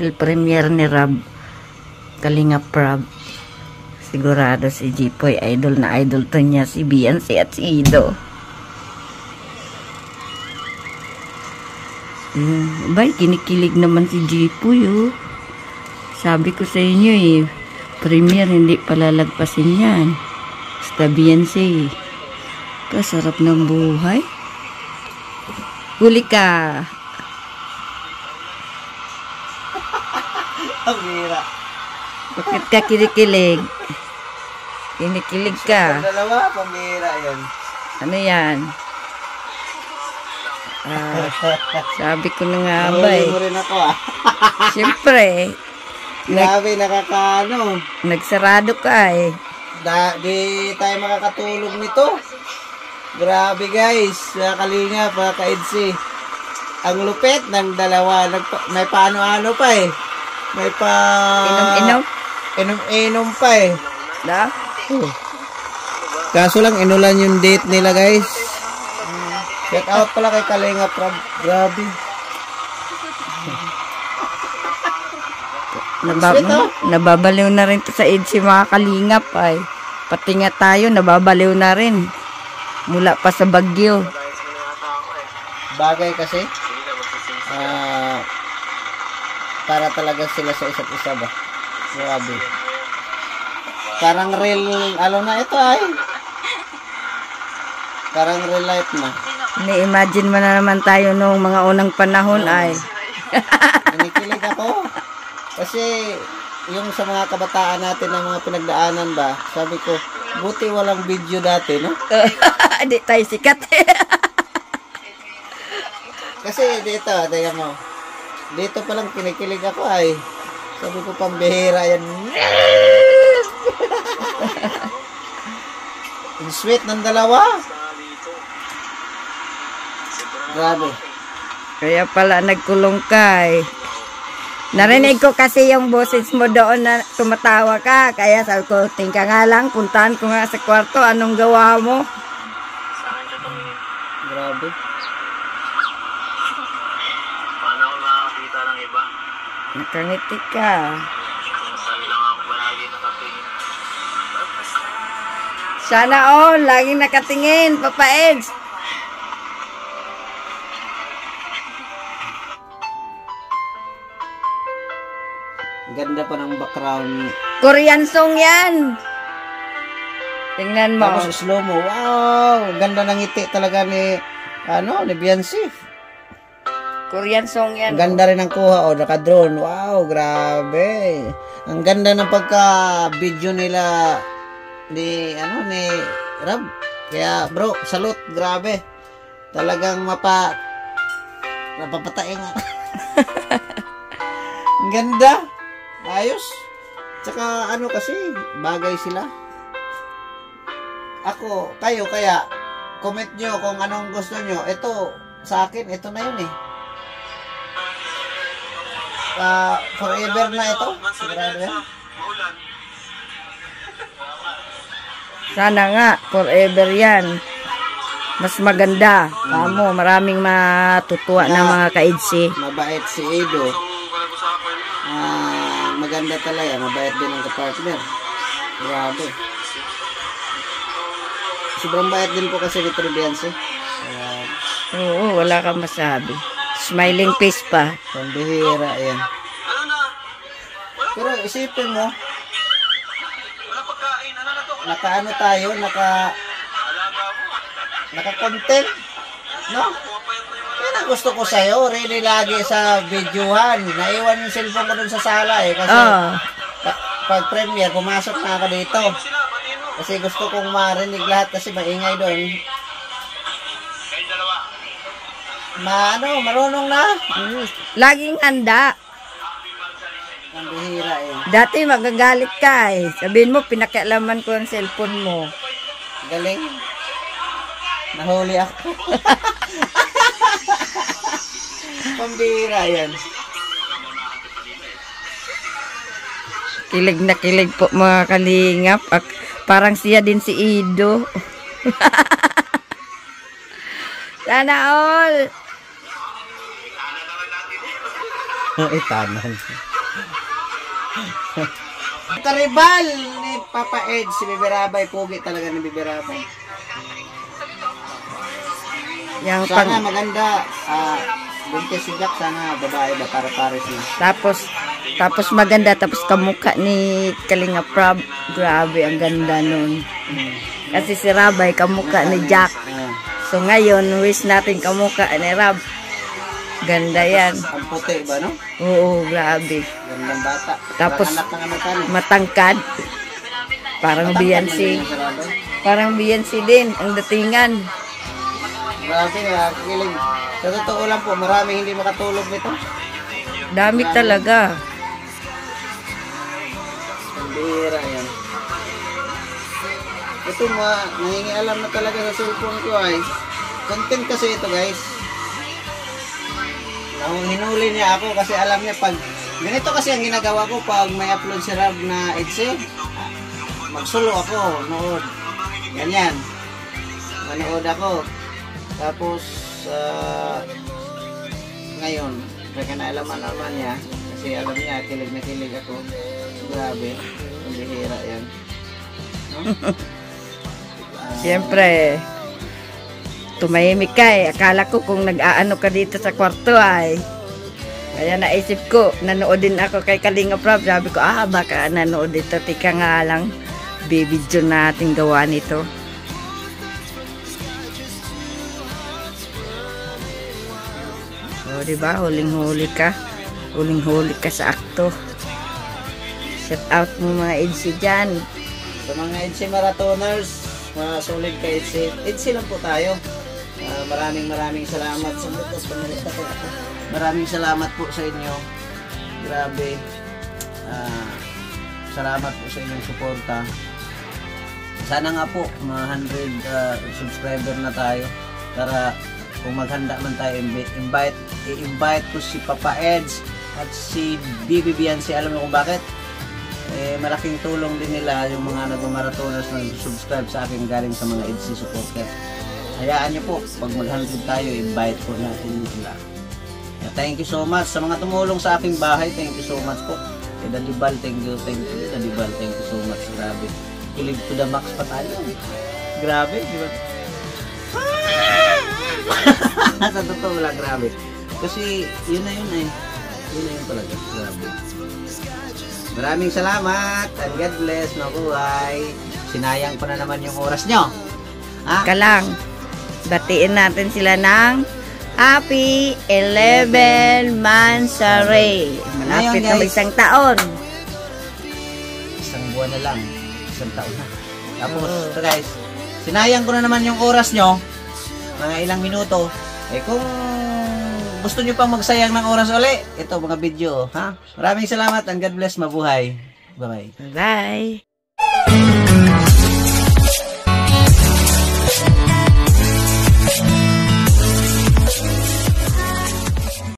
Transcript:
Dahil premiere ni Rob, Kalingap Rob, sigurado si Jipoy idol na idol to niya si Beyonce at si Ido. Bay, kinikilig naman si Jipoy, oh. Sabi ko sa inyo eh, premiere hindi palalagpasin yan. Basta Beyonce. Kasarap ng buhay. Huli ka. Ang hira. Bakit ka kinikilig? Kinikilig ka. Dalawa, pambihira yan. Ano yan? Sabi ko na nga ba eh. Mo rin ako Siyempre. Grabe, nakakaano. Nagsarado ka eh. Di tayo makakatulog nito. Grabe guys. Kalinga pa ka-EDC. Ang lupit ng dalawa. May paano-ano pa eh. May pa... Inom-inom? Inom-inom pa eh. Da? Kaso lang, inulan yung date nila guys. Check out pala kay Kalinga Prab. Grabe. Nababaliw na rin to sa EDC mga Kalingap ay. Pati nga tayo, nababaliw na rin. Mula pa sa Bagyo. Bagay kasi. Para talaga sila sa isa't isa ba. Grabe. Parang real, ano na ito ay. Parang real life na. Ni-imagine mo na naman tayo noong mga unang panahon ay. Kinikilig ako. Kasi yung sa mga kabataan natin ng mga pinagdaanan ba, sabi ko, buti walang video dati, no? Hindi tayo sikat. Kasi dito, tingnan mo. Dito palang kinikilig ako ay. Sabi ko, pambihira yan. Ang sweet ng dalawa. Grabe. Kaya pala nagkulong ka eh. Narinig ko kasi yung boses mo doon na tumatawa ka. Kaya sabi ko, tingka nga lang, puntahan ko nga sa kwarto. Anong gawa mo? Grabe. Paano ako nakakita ng iba? Nakangiti ka. Sabi lang ako palagi nakatingin. Sana all, laging nakatingin, Papa Eds. Ganda pa ng background. Korean song yan. Tingnan mo. Tapos slow mo. Wow! Ganda ng ngiti talaga ni Beyonce. Korean song yan. Ang ganda rin ang kuha. Naka-drone. Wow! Grabe. Ang ganda ng pagka-video nila ni Rob. Kaya bro, salute. Grabe. Talagang napapatay nga. Ang ganda. Ayos. Tsaka kasi, bagay sila. Ako, kayo, kaya, comment nyo kung anong gusto nyo. Ito, sa akin, ito na yun eh. Forever na ito. Sigurado yan. Sana nga, forever yan. Mas maganda. Kamo, maraming matutuwa na mga ka-EDC. Mabait si Ido. Maganda talaga. Mabait din ang kapartner. Grabe. Sobrang bait din po kasi ni Beyonce. Oo, wala kang masabi. Smiling face pa. Pambihira yan. Pero isipin mo, naka-ano tayo, naka-content, no? Yan ang gusto ko sa'yo, really lagi sa videohan. Naiwan yung cellphone ko dun sa sala eh, kasi pag premiere, pumasok na ako dito. Kasi gusto kong marinig lahat kasi maingay doon. Marunong na. Laging handa. Ang bihira eh. Dati magagalit ka eh. Sabihin mo, pinakialaman ko ang cellphone mo. Galing. Nahuli ako. Pambihira yan. Kilig na kilig po mga Kalingap. Parang siya din si Ido. Sana all. Itanan. Karibal ni Papa Ed, si Bibirabay. Pugi talaga ni Bibirabay. Yang Sana maganda. Buntis si Jack, sana babae ba para pares niya. Tapos maganda, tapos kamukha ni Kalinga Prab. Grabe, ang ganda nun. Kasi si Rabay, kamukha ni Jack. So ngayon, wish natin kamukha ni Rab. Ganda yan. Ang puti ba, no? Oo, grabe. Gandang bata. Tapos, anak ng Amerikano. matangkad. Parang Beyonce. Parang Beyonce din, ang datingan. Grabe, kiling. Sa totoo lang po, maraming hindi makatulog nito. Dami talaga. Ang bihira yan. Ito nangingialam na talaga sa cellphone ko ay. Content kasi ito guys. Hinuli niya ako kasi alam niya pag ganito kasi ang ginagawa ko pag may upload si Rab na Etsy, magsulo ako, nood. Ganyan. Manood ako. Tapos ngayon, kaya naalaman niya kasi alam niya kilig na kilig ako. Grabe. Ang bihira yan. No? Siyempre, tumahimik ka eh. Akala ko kung nag-aano ka dito sa kwarto ay. Kaya naisip ko, nanood din ako kay Kalinga Prab. Sabi ko, baka nanood dito. Tika nga lang, bibidyo natin gawa nito. O, diba? Huling-huli ka. Huling-huli ka sa akto. Shout out mo mga Etsy dyan. Sa mga Etsy marathoners, mga solid ka Etsy. Etsy lang po tayo. Maraming salamat sa maraming salamat po sa inyo. Grabe. Salamat po sa inyong suporta. Sana nga po mga 100 subscriber na tayo para kung maghanda man tayo i-invite ko si Papa Eds at si Bibi Beyonce. Alam mo kung bakit? Malaking tulong din nila yung mga nag-marathoners na subscribe sa akin galing sa mga Etsy supporter. Hayaan nyo po, pag mag-100 tayo, invite po natin sila. Thank you so much sa mga tumulong sa aking bahay. Thank you so much po. Kay Dalibal, thank you. Dalibal, thank you so much. Grabe. Kilig to the max pa tayo. Grabe, di ba? Sa totoo lang, grabe. Kasi, yun na yun eh. Yun na yun talaga. Grabe. Maraming salamat. And God bless. Mabuhay. Sinayang ko na naman yung oras nyo. Kalang. Batiin natin sila ng Happy 11 Mansare. Malapit na isang taon. Isang buwan na lang. Isang taon na. Tapos, ito guys, sinayang ko na naman yung oras nyo. Mga ilang minuto. Kung gusto nyo pang magsayang ng oras uli, ito mga video. Maraming salamat and God bless. Mabuhay. Bye-bye. Bye.